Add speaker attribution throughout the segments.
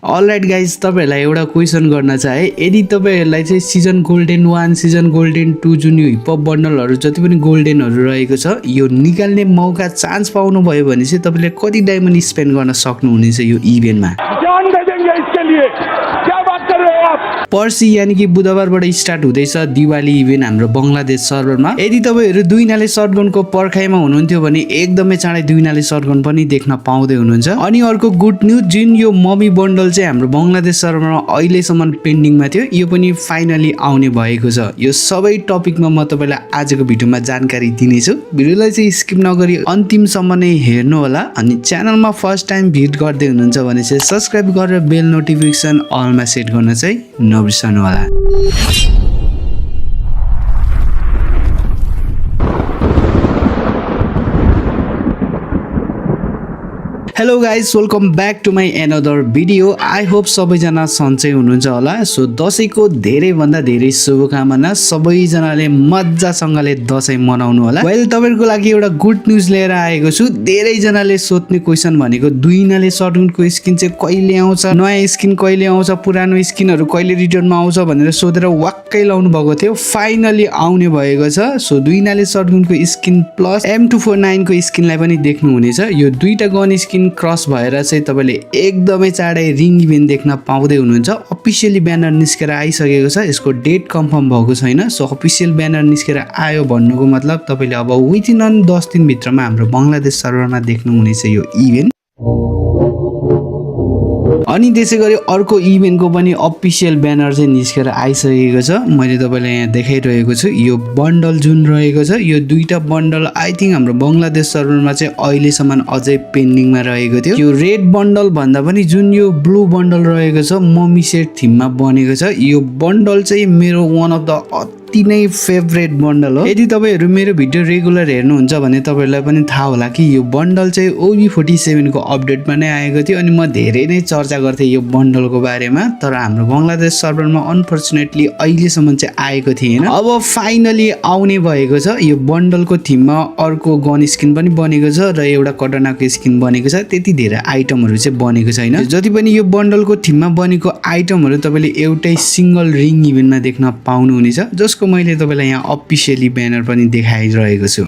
Speaker 1: All right guys, तपाईहरुलाई एउटा question गर्न चाहे। यदि तपाईहरुलाई चाहिँ सिजन गोल्डन 1 सिजन गोल्डन 2 जुन यो हिपहप बन्डलहरु जति पनि गोल्डनहरु रहेको छ यो निकाल्ने मौका चान्स पाउनु भयो भने चाहिँ तपाईले कति डायमन्ड स्पेन्ड गर्न सक्नुहुनेछ यो इभेन्टमा।
Speaker 2: जान दे देंगे इसके लिए, क्या बात कर रहे हो आप।
Speaker 1: पर्सि यानी कि बुधबारबाट स्टार्ट हुँदैछ दिवाली इभेन्ट हाम्रो बंगलादेश सर्भरमा। यदि तपाईहरु दुई नाले शटगनको पर्खाइमा हुनुहुन्थ्यो भने एकदमै चाँडै दुई नाले शटगन पनि देख्न पाउँदै हुनुहुन्छ। अनि अर्को गुड न्यूज, जुन यो ममी बन्डल चाहिँ हाम्रो बंगलादेश सर्भरमा अहिलेसम्म पेन्डिङमा थियो यो पनि फाइनली आउने भएको छ। यो सबै टपिकमा म तपाईलाई आजको भिडियोमा जानकारी दिनेछु। भिडियोलाई चाहिँ स्किप नगरी अन्तिमसम्म नै हेर्नु होला। अनि च्यानलमा फर्स्ट टाइम भिजिट गर्दै हुनुहुन्छ भने चाहिँ सब्स्क्राइब गरेर बेल नोटिफिकेसन अलमा सेट गर्न चाहिँ नबिर्सनु होला। Hello guys, welcome back to my another video. I hope सबैजना सन्चै हुनुहुन्छ होला। सो दसैँको धेरैभन्दा धेरै शुभकामना। सबैजनाले मजासँगले दसैँ मनाउनु होला। वेल, तपाईहरुको लागि एउटा गुड न्यूज लिएर आएको छु। धेरैजनाले सोध्ने क्वेसन भनेको दुई नाले शटगनको स्किन चाहिँ कहिले आउँछ, नयाँ स्किन कहिले आउँछ, पुरानो स्किनहरु कहिले रिटर्नमा आउँछ भनेर सोधेर वाक्कै लाउनु भएको थियो। फाइनली आउने भएको छ। सो दुई नाले शटगनको स्किन प्लस M249 को स्किनलाई पनि देख्नु हुनेछ। यो दुईटा गन स्किन क्रस भएर चाहिँ तपाईले एकदमै चाँडै रिङ इभेन्ट देख्न पाउँदै हुनुहुन्छ। अफिसियली ब्यानर निस्केर आइसकेको छ। यसको डेट कन्फर्म भएको छैन। सो अफिसियल ब्यानर निस्केर आयो भन्नुको मतलब तपाईले अब विथिन 10 दिन भित्रमा हाम्रो बंगलादेश सर्भरमा देख्नुहुनेछ यो इभेन्ट। अनि त्यसैगरी अर्को इभेन्टको पनि अफिसियल ब्यानर चाहिँ निस्केर आइसकेको छ। मैले तपाईलाई यहाँ देखाइरहेको छु। यो बन्डल जुन रहेको छ यो दुईटा बन्डल आई थिंक हाम्रो बंगलादेश सर्भरमा चाहिँ अहिलेसम्म अझै पेन्डिङमा रहेको थियो। यो रेड बन्डल भन्दा पनि जुन यो ब्लू बन्डल रहेको छ मम्मी सेट थीममा बनेको छ। यो बन्डल चाहिँ मेरो वान अफ द अति नै फेभरेट बन्डल हो। यदि तपाईहरु मेरो भिडियो रेगुलर हेर्नुहुन्छ भने तपाईहरुलाई पनि थाहा होला कि यो बन्डल चाहिँ OB47 को अपडेटमा नै आएको थियो। अनि म धेरै नै चर्चा गर्थे यो बन्डलको बारेमा, तर हाम्रो बंगलादेश सर्भरमा अनफर्चुनेटली अहिलेसम्म चाहिँ आएको थिएन। अब फाइनली आउने भएको छ। यो बन्डलको थीममा अर्को गन स्किन पनि बनेको छ र एउटा कटनाको स्किन बनेको छ। त्यति धेरै आइटमहरु चाहिँ बनेको छैन। जति पनि यो बन्डलको थीममा बनेको आइटमहरु तपाईले एउटै सिंगल रिङ इभेन्टमा देख्न पाउनुहुनेछ, जसको मैले तपाईलाई यहाँ अफिसियली ब्यानर पनि देखाइरहेको छु।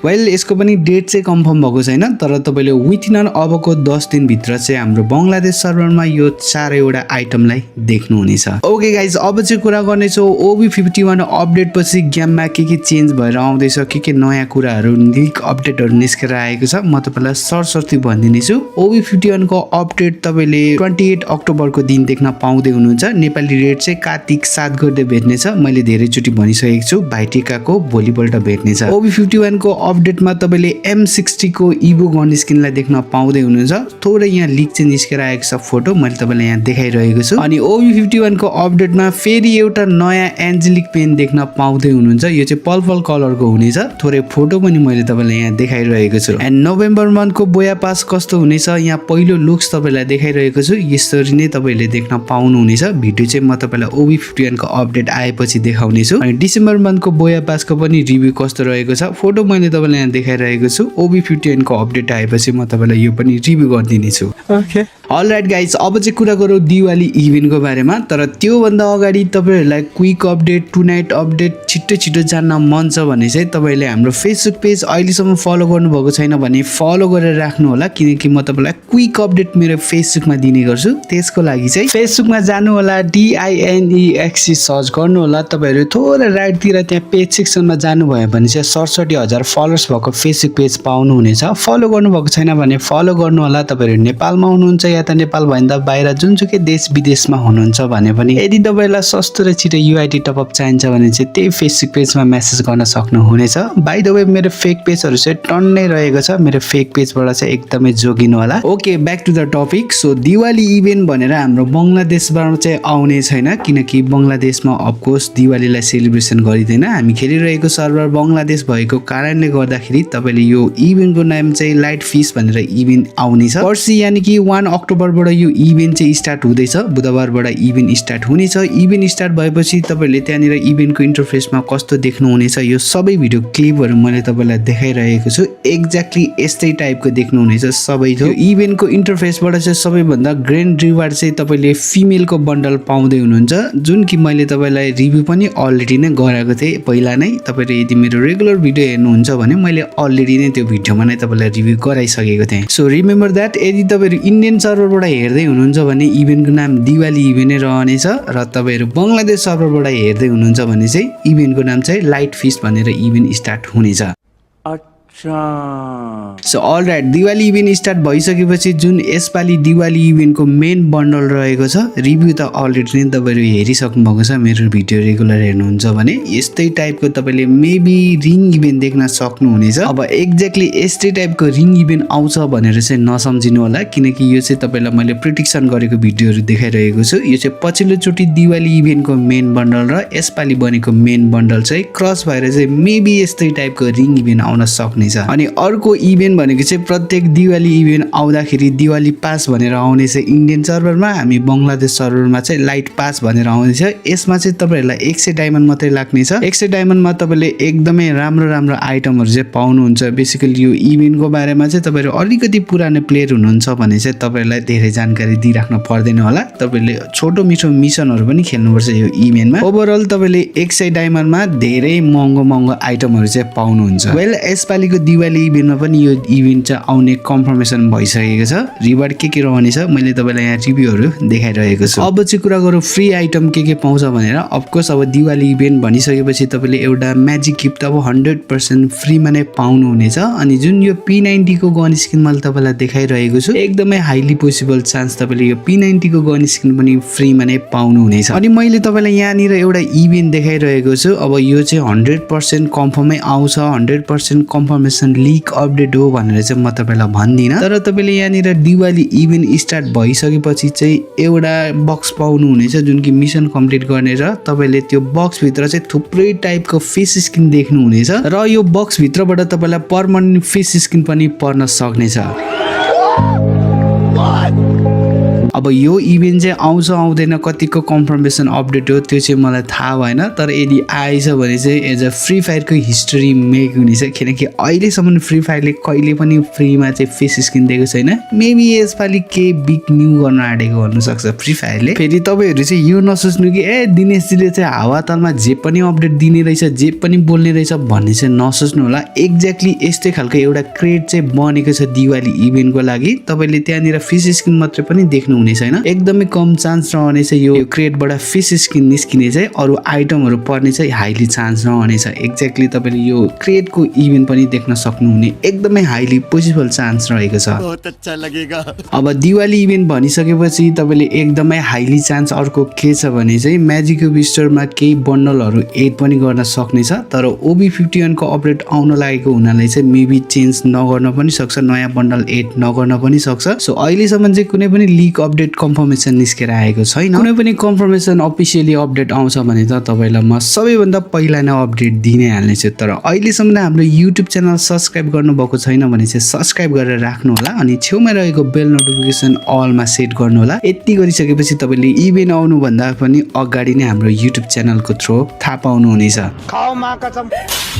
Speaker 1: वेल, यसको पनि डेट चाहिँ कन्फर्म भएको छैन, तर तपाईले विथिन अबको 10 दिन भित्र चाहिँ हाम्रो बंगलादेश सर्भरमा यो चारैवटा आइटमलाई देख्नुहुनेछ। ओके गाइज, अब चाहिँ कुरा गर्नेछौँ OB51 अपडेट पछि गेममा के चेन्ज भएर आउँदैछ, के नयाँ कुराहरु लीक अपडेटहरु निस्केर आएको छ म तपाईलाई सरसर्ती भनिदिनेछु। OB51 को अपडेट तपाईले 28 अक्टोबरको दिन देख्न पाउँदै हुनुहुन्छ। नेपाली रेट चाहिँ कार्तिक 7 गते भेट्नेछ। मैले धेरै चोटी भनिसकेको छु, भाइटिकाको भोलिपल्ट भेट्नेछ। OB51 को अपडेटमा तपाईले M60 को इभो गन स्किनलाई देख्न पाउँदै हुनुहुन्छ। थोरै यहाँ लीक चाहिँ निस्केर आएको छ फोटो, मैले तपाईलाई यहाँ देखाइरहेको छु। अनि OB51 को अपडेटमा फेरि एउटा नयाँ एन्जेलिक पेन देख्न पाउँदै हुनुहुन्छ। यो चाहिँ पर्पल कलरको हुनेछ। थोरै फोटो पनि मैले तपाईलाई यहाँ देखाइरहेको छु। एन्ड नोभेम्बर मन्थको बोया पास कस्तो हुनेछ यहाँ पहिलो लुक्स तपाईलाई देखाइरहेको छु। यसरी नै तपाईले देख्न पाउनुहुनेछ। भिडियो चाहिँ म तपाईलाई OB51 को अपडेट आएपछि देखाउने छु। अनि डिसेम्बर मन्थको बोया पासको पनि रिभ्यू कस्तो रहेको छ फोटो मैले तपाईलाई यहाँ देखाइरहेको छु। OB51 को अपडेट आएपछि म तपाईलाई यो पनि रिभ्यू गरिदिने छु। ओके, अलराइट गाइज, अब चाहिँ कुरा गरौँ दिवाली इभेन्टको बारेमा। तर त्यो भन्दा अगाडि तपाईहरुलाई quick update, tonight update छिटो जान्न मन छ भने चाहिँ तपाईले हाम्रो फेसबुक पेज अहिलेसम्म फलो गर्नुभएको छैन भने फलो गरेर राख्नु होला, किनकि म तपाईलाई क्विक अपडेट मेरो फेसबुकमा दिने गर्छु। त्यसको लागि चाहिँ फेसबुकमा जानु होला, DINEXC सर्च गर्नु होला। तपाईहरु थोरै राइटतिर त्यहाँ पेज सेक्सनमा जानुभयो भने चाहिँ 67,000 फलोअर्स भएको फेसबुक पेज पाउनुहुनेछ। फलो गर्नुभएको छैन भने फलो गर्नु होला। तपाईहरु नेपालमा हुनुहुन्छ या त नेपाल भन्दा बाहिर जुनसुकै देश विदेशमा हुनुहुन्छ भने पनि यदि तपाईलाई सस्तो र छिटो UID टपअप चाहिन्छ भने चाहिँ त्यही फेसबुक पेजमा मेसेज गर्न सक्नुहुनेछ। बाइ द वे, मेरो फेक पेजहरु चाहिँ टन्नै रहेको छ। मेरो फेक पेजबाट चाहिँ एकदमै जोगिनु होला। Okay, back to the topic. So Diwali event भनेर हाम्रो बंगलादेशबाट चाहिँ आउने छैन, किनकि बंगलादेशमा अफकोर्स दिवालीलाई सेलिब्रेसन गरिदैन। हामी खेलिरहेको सर्भर बंगलादेश भएको कारणले गर्दाखेरि तपाईले यो इभेन्टको नाम चाहिँ लाइट फिस भनेर इभेन्ट आउनेछ। पर्सि यानी कि 1 अक्टोबरबाट यो इभेन्ट चाहिँ स्टार्ट हुँदैछ, बुधबारबाट इभेन्ट स्टार्ट हुनेछ। इभेन्ट स्टार्ट भएपछि तपाईँले त्यहाँनिर इभेन्टको इन्टरफेसमा कस्तो देख्नुहुनेछ यो सबै भिडियो क्लिपहरू मैले तपाईँलाई देखाइरहेको छु। एक्ज्याक्टली यस्तै टाइपको देख्नुहुनेछ सबै थोक। यो इभेन्टको इन्टरफेसबाट चाहिँ सबैभन्दा ग्रेन्ड रिवार्ड चाहिँ तपाईँले फिमेलको बन्डल पाउँदै हुनुहुन्छ, जुन कि मैले तपाईँलाई रिभ्यू पनि अलरेडी नै गराएको थिएँ पहिला नै। तपाईँले यदि मेरो रेगुलर भिडियो हेर्नुहुन्छ भने मैले अलरेडी नै त्यो भिडियोमा नै तपाईँलाई रिभ्यू गराइसकेको थिएँ। So remember that. यदि तपाईँहरू इन्डियन सर्भरबाट हेर्दै हुनुहुन्छ भने इभेन्टको नाम दिवाली इभेन्ट नै रहनेछ, र तपाईँहरू बङ्गलादेश सर्भरबाट हेर्दै हुनुहुन्छ भने चाहिँ इभेन्टको नाम चाहिँ लाइट फिस्ट भनेर इभेन्ट स्टार्ट हुनेछ। So all right, Diwali event start भइसकेपछि जुन यसपालि दिवाली इभेन्टको मेन बन्डल रहेको छ, रिभ्यू त अलरेडी नै तपाईँहरू हेरिसक्नु भएको छ मेरो भिडियो रेगुलर हेर्नुहुन्छ भने। यस्तै टाइपको तपाईँले मेबी रिङ इभेन्ट देख्न सक्नुहुनेछ। अब एक्ज्याक्टली यस्तै टाइपको रिङ इभेन्ट आउँछ भनेर चाहिँ नसम्झिनु होला, किनकि यो चाहिँ तपाईँलाई मैले प्रिडिक्सन गरेको भिडियोहरू देखाइरहेको छु। यो चाहिँ पछिल्लोचोटि दिवाली इभेन्टको मेन बन्डल र यसपालि बनेको मेन बन्डल चाहिँ क्रस भएर चाहिँ मेबी यस्तै टाइपको रिङ इभेन्ट आउन सक्ने। अनि अर्को इभेन्ट भनेको चाहिँ प्रत्येक दिवाली इभेन्ट आउँदाखेरि दिवाली पास भनेर आउनेछ इन्डियन सर्भरमा, हामी बङ्गलादेश सर्भरमा चाहिँ लाइट पास भनेर आउनेछ। यसमा चाहिँ तपाईँहरूलाई 100 डायमन्ड मात्रै लाग्नेछ। 100 डायमन्डमा तपाईँले एकदमै राम्रो राम्रो आइटमहरू चाहिँ पाउनुहुन्छ। बेसिकली यो इभेन्टको बारेमा चाहिँ तपाईँहरू अलिकति पुरानो प्लेयर हुनुहुन्छ भने चाहिँ तपाईँहरूलाई धेरै जानकारी दिइराख्न पर्दैन होला, तपाईँले छोटो मिठो मिसनहरू पनि खेल्नुपर्छ यो इभेन्टमा। ओभरअल तपाईँले 100 डायमन्डमा धेरै महँगो महँगो आइटमहरू चाहिँ पाउनुहुन्छ। वेल, यसपालिको दिवाली इभेन्टमा पनि यो इभेन्ट चाहिँ आउने कन्फर्मेसन भइसकेको छ। रिवार्ड के रहनेछ मैले तपाईँलाई यहाँ रिभ्यूहरू देखाइरहेको छु। अब चाहिँ कुरा गरौँ फ्री आइटम के पाउँछ भनेर। अफकोर्स अब दिवाली इभेन्ट भनिसकेपछि तपाईँले एउटा म्याजिक गिफ्ट अब 100% फ्रीमा नै पाउनुहुनेछ। अनि जुन यो P90 को गन स्किन मैले तपाईँलाई देखाइरहेको छु, एकदमै हाइली पोसिबल चान्स तपाईँले यो P90 को गन स्किन पनि फ्रीमा नै पाउनुहुनेछ। अनि मैले तपाईँलाई यहाँनिर एउटा इभेन्ट देखाइरहेको छु। अब यो चाहिँ 100% कन्फर्मै आउँछ, 100% कन्फर्मेसन लिक अपडेट हो भनेर चाहिँ म तपाईँलाई भन्दिनँ। तर तपाईँले यहाँनिर दिवाली इभेन्ट स्टार्ट भइसकेपछि चाहिँ एउटा बक्स पाउनुहुनेछ जुन कि मिसन कम्प्लिट गर्ने, र तपाईँले त्यो बक्सभित्र चाहिँ थुप्रै टाइपको फेस स्किन देख्नुहुनेछ, र यो बक्सभित्रबाट तपाईँलाई पर्मनेन्ट फेस स्किन पनि पर्न सक्नेछ। अब यो इभेन्ट चाहिँ आउँछ आउँदैन कतिको कन्फर्मेसन अपडेट हो त्यो चाहिँ मलाई थाहा भएन, तर यदि आएछ भने चाहिँ एज अ फ्री फायरको हिस्ट्री मेक हुनेछ, किनकि अहिलेसम्म फ्री फायरले कहिले पनि फ्रीमा चाहिँ फेस स्किन दिएको छैन। मेबी यसपालि के बिग न्यू गर्न आँटेको हुनसक्छ फ्री फायरले। फेरि तपाईँहरू चाहिँ यो नसोच्नु कि दिनेशजीले चाहिँ हावातालमा जे पनि अपडेट दिने रहेछ, जे पनि बोल्ने रहेछ भन्ने चाहिँ नसोच्नु होला। एक्ज्याक्टली यस्तै खालको एउटा क्रेड चाहिँ बनेको छ दिवाली इभेन्टको लागि। तपाईँले त्यहाँनिर फेस स्किन मात्रै पनि देख्नु हुने छैन, एकदमै कम चान्स रहनेछ यो क्रेडबाट फेस स्किन निस्किने चाहिँ, अरू आइटमहरू पर्ने चाहिँ हाइली चान्स रहनेछ। एक्ज्याक्टली तपाईँले यो क्रेडको इभेन्ट पनि देख्न सक्नुहुने एकदमै हाइली पोसिबल चान्स रहेको छ।
Speaker 3: बहुत अच्छा लगेगा।
Speaker 1: अब दिवाली इभेन्ट भनिसकेपछि तपाईँले एकदमै हाइली चान्स अर्को के छ भने चाहिँ म्याजिक विस्टरमा केही बन्डलहरू एड पनि गर्न सक्नेछ, तर OB51 को अपडेट आउन लागेको हुनाले चाहिँ मेबी चेन्ज नगर्न पनि सक्छ, नयाँ बन्डल एड नगर्न पनि सक्छ। सो अहिलेसम्म चाहिँ कुनै पनि लिक अपडेट कन्फर्मेसन निस्केर आएको छैन। कुनै पनि कन्फर्मेसन अफिसियली अपडेट आउँछ भने त तपाईँलाई म सबैभन्दा पहिला नै अपडेट दिनै हाल्नेछु। तर अहिलेसम्म हाम्रो युट्युब च्यानल सब्सक्राइब गर्नुभएको छैन भने चाहिँ सब्सक्राइब गरेर राख्नु होला, अनि छेउमा रहेको बेल नोटिफिकेसन अलमा सेट गर्नु होला। यति गरिसकेपछि तपाईँले इभेन्ट आउनुभन्दा पनि अगाडि नै हाम्रो युट्युब च्यानलको थ्रु थाहा पाउनुहुनेछ।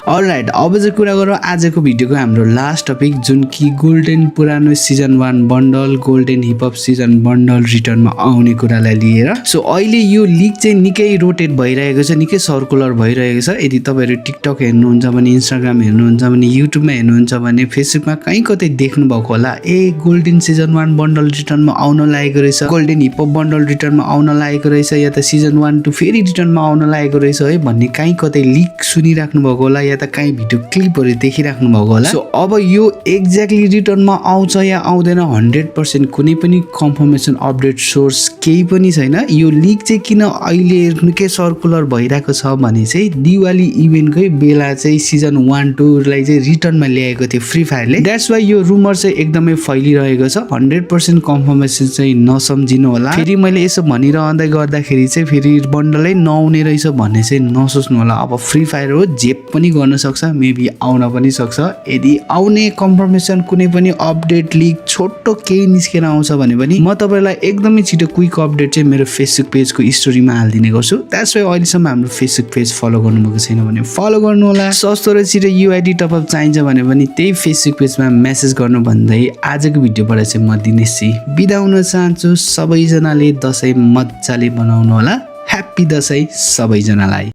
Speaker 1: अलराइट, अब चाहिँ कुरा गरौँ आजको भिडियोको हाम्रो लास्ट टपिक, जुन कि गोल्डन पुरानो season 1 bundle, golden hiphop season bundle रिटर्नमा आउने कुरालाई लिएर। सो अहिले यो लिक चाहिँ निकै रोटेट भइरहेको छ, निकै सर्कुलर भइरहेको छ। यदि तपाईँहरू टिकटक हेर्नुहुन्छ भने, इन्स्टाग्राम हेर्नुहुन्छ भने, युट्युबमा हेर्नुहुन्छ भने, फेसबुकमा कहीँ कतै देख्नु भएको होला, गोल्डन सिजन 1 बन्डल रिटर्नमा आउन लागेको रहेछ, गोल्डन हिपहप बन्डल रिटर्नमा आउन लागेको रहेछ, या त सिजन 1 2 फेरि रिटर्नमा आउन लागेको रहेछ है भन्ने कहीँ कतै लिक सुनिराख्नु भएको होला, या त कहीँ भिडियो क्लिपहरू देखिराख्नु भएको होला। सो अब यो एक्ज्याक्टली रिटर्नमा आउँछ या आउँदैन 100% कुनै पनि कन्फर्मेसन अपडेट सोर्स केही पनि छैन। यो लिक चाहिँ किन अहिले निकै सर्कुलर भइरहेको छ भने चाहिँ दिवाली इभेन्टकै बेला चाहिँ सिजन 1-2 लाई चाहिँ रिटर्नमा ल्याएको थियो फ्री फायरले। द्याट्स वाइ यो रुमर चाहिँ एकदमै फैलिरहेको छ। 100% कन्फर्मेसन चाहिँ नसम्झिनु होला। फेरि मैले यसो भनिरहँदै गर्दाखेरि चाहिँ फेरि बन्डलै नआउने रहेछ भन्ने चाहिँ नसोच्नु होला। अब फ्री फायर हो, जे पनि गर्न सक्छ, मेबी आउन पनि सक्छ। यदि आउने कन्फर्मेसन कुनै पनि अपडेट लिक छोटो केही निस्केर आउँछ भने पनि म तपाईलाई एकदमै छिटो क्विक अपडेट चाहिँ मेरो फेसबुक पेजको स्टोरीमा हालिदिने गर्छु। द्याट्स वाइ अहिलेसम्म हाम्रो फेसबुक पेज फलो गर्नुभएको छैन भने फलो गर्नु होला। सस्तो र छिटो युआइडी टपअप चाहिन्छ भने पनि त्यही फेसबुक पेजमा मेसेज गर्नु भन्दै आजको भिडियोबाट चाहिँ म दिनेश बिदा हुन चाहन्छु। सबैजनाले दसैँ मजाले बनाउनु होला। ह्याप्पी दसैँ सबैजनालाई।